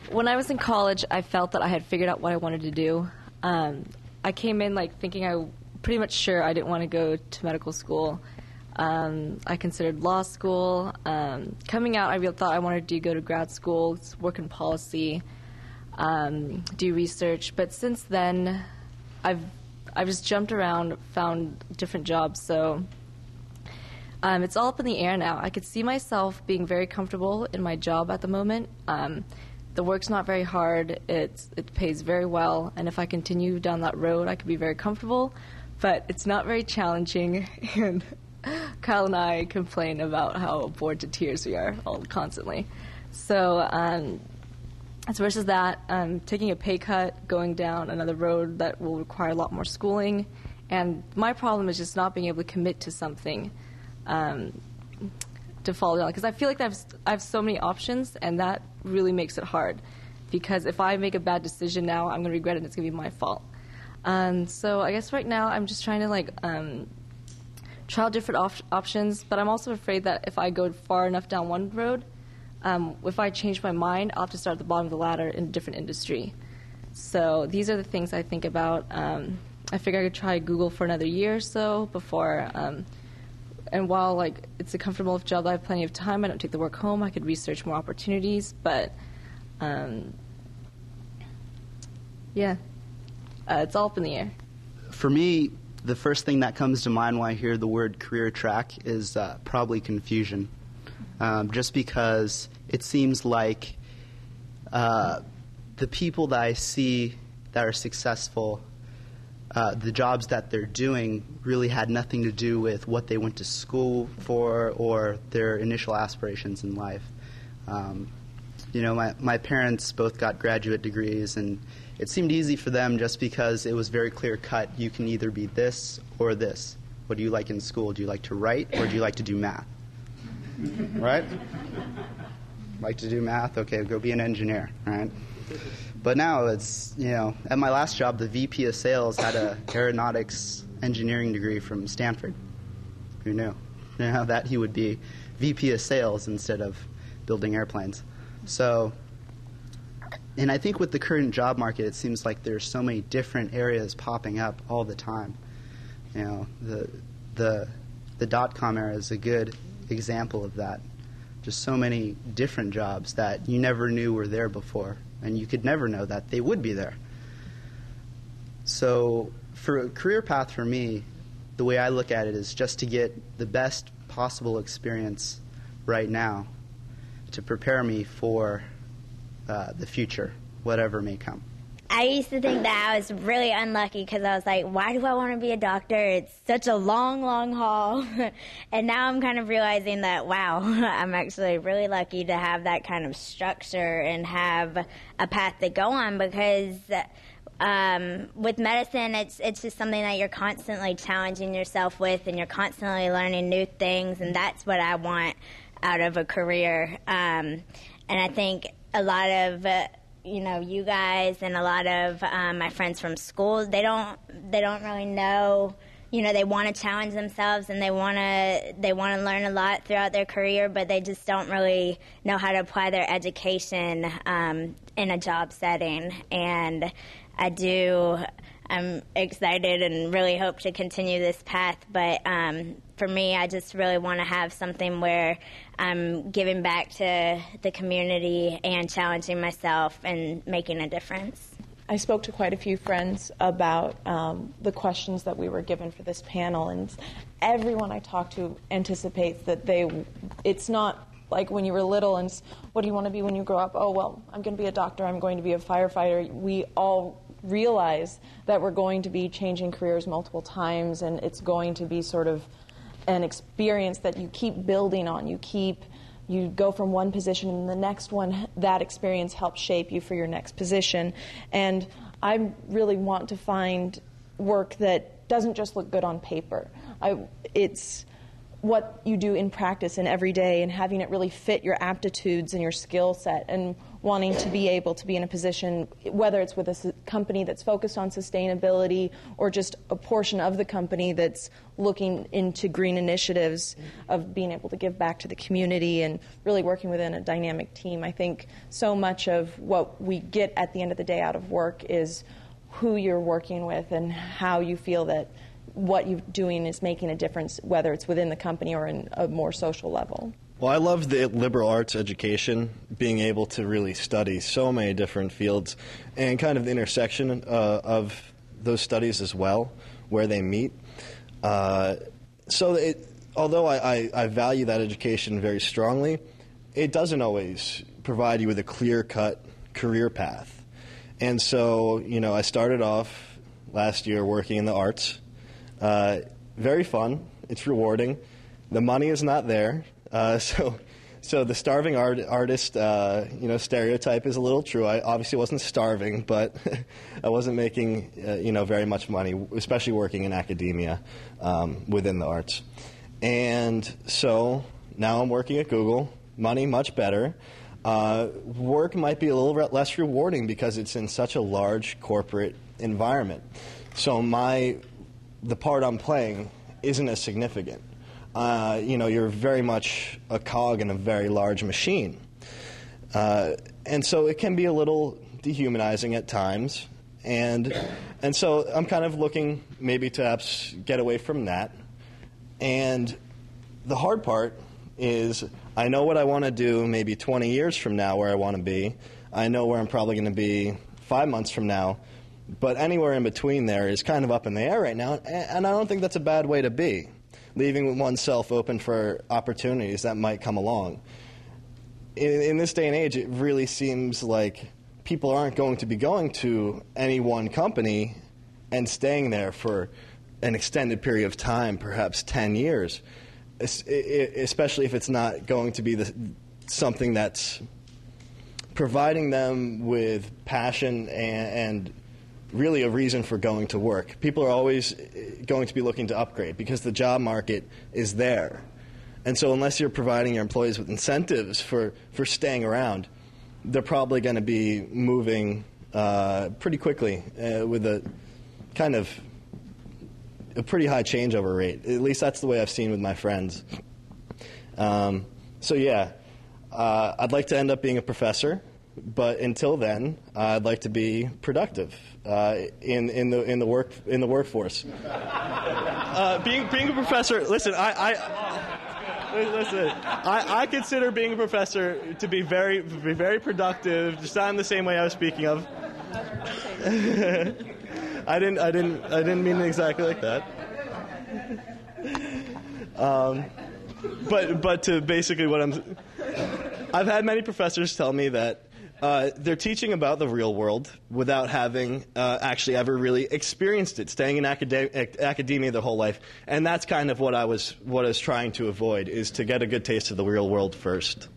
When I was in college, I felt that I had figured out what I wanted to do. I came in thinking I pretty much sure I didn't want to go to medical school. I considered law school. Coming out, I thought I wanted to go to grad school, work in policy, do research. But since then, I've just jumped around, found different jobs. So it's all up in the air now. I could see myself being very comfortable in my job at the moment. The work's not very hard. It pays very well. And if I continue down that road, I could be very comfortable. But it's not very challenging. And Kyle and I complain about how bored to tears we are constantly. So as versus that, taking a pay cut, going down another road that will require a lot more schooling. And my problem is just not being able to commit to something to follow down. Because I feel like I have so many options, and that really makes it hard. Because if I make a bad decision now, I'm going to regret it, and it's going to be my fault. So I guess right now I'm just trying to try out different options, but I'm also afraid that if I go far enough down one road, if I change my mind, I'll have to start at the bottom of the ladder in a different industry. So these are the things I think about. I figure I could try Google for another year or so before, and while it's a comfortable job, I have plenty of time. I don't take the work home. I could research more opportunities, but it's all up in the air. For me, the first thing that comes to mind when I hear the word career track is probably confusion. Just because it seems like the people that I see that are successful, the jobs that they're doing really had nothing to do with what they went to school for or their initial aspirations in life. My parents both got graduate degrees, and it seemed easy for them just because it was very clear cut. You can either be this or this. What do you like in school? Do you like to write, or do you like to do math? Right? Like to do math? Okay, go be an engineer, right? But now it's, at my last job, the VP of sales had an aeronautics engineering degree from Stanford. Who knew? That he would be VP of sales instead of building airplanes. So, and I think with the current job market, it seems like there's so many different areas popping up all the time. The dot-com era is a good example of that. Just so many different jobs that you never knew were there before, and you could never know that they would be there. So for a career path for me, the way I look at it is just to get the best possible experience right now to prepare me for the future, whatever may come. I used to think that I was really unlucky because I was like, why do I want to be a doctor? It's such a long, long haul. And now I'm kind of realizing that, wow, I'm actually really lucky to have that kind of structure and have a path to go on, because with medicine, it's just something that you're constantly challenging yourself with, and you're constantly learning new things, and that's what I want out of a career. And I think a lot of you guys and a lot of my friends from school, they don't really know. They want to challenge themselves, and they want to learn a lot throughout their career, but they just don't really know how to apply their education in a job setting. And I'm excited and really hope to continue this path, but for me, I just really want to have something where I'm giving back to the community and challenging myself and making a difference. I spoke to quite a few friends about the questions that we were given for this panel, and everyone I talked to anticipates that it's not like when you were little and what do you want to be when you grow up? Oh, well, I'm going to be a doctor, I'm going to be a firefighter. We all realize that we're going to be changing careers multiple times, and it's going to be sort of an experience that you keep building on. You go from one position and the next one, that experience helps shape you for your next position. And I really want to find work that doesn't just look good on paper. what you do in practice and every day, and having it really fit your aptitudes and your skill set, and wanting to be able to be in a position, whether it's with a company that's focused on sustainability or just a portion of the company that's looking into green initiatives, of being able to give back to the community and really working within a dynamic team. I think so much of what we get at the end of the day out of work is who you're working with and how you feel that what you're doing is making a difference, whether it's within the company or in a more social level. Well, I love the liberal arts education, being able to really study so many different fields and kind of the intersection of those studies as well, where they meet. Although I value that education very strongly, it doesn't always provide you with a clear-cut career path. And so, I started off last year working in the arts. Very fun. It's rewarding. The money is not there. So the starving artist, stereotype is a little true. I obviously wasn't starving, but I wasn't making, very much money, especially working in academia within the arts. And so now I'm working at Google. Money much better. Work might be a little less rewarding because it's in such a large corporate environment. So the part I'm playing isn't as significant. You're very much a cog in a very large machine. And so it can be a little dehumanizing at times. And so I'm kind of looking maybe to perhaps get away from that. And the hard part is I know what I want to do maybe 20 years from now, where I want to be. I know where I'm probably going to be 5 months from now. But anywhere in between there is kind of up in the air right now, and I don't think that's a bad way to be, leaving oneself open for opportunities that might come along. In this day and age, it really seems like people aren't going to be going to any one company and staying there for an extended period of time, perhaps 10 years, especially if it's not going to be something that's providing them with passion and really a reason for going to work. People are always going to be looking to upgrade because the job market is there. And so unless you're providing your employees with incentives for staying around, they're probably going to be moving pretty quickly with a kind of a pretty high changeover rate. At least that's the way I've seen with my friends. I'd like to end up being a professor. But until then, I'd like to be productive in the workforce. Being a professor, listen, I consider being a professor to be very productive, just not in the same way I was speaking of. I didn't mean it exactly like that. But to basically I've had many professors tell me that they're teaching about the real world without having actually ever really experienced it, staying in academia their whole life. And that's kind of what I was trying to avoid, is to get a good taste of the real world first.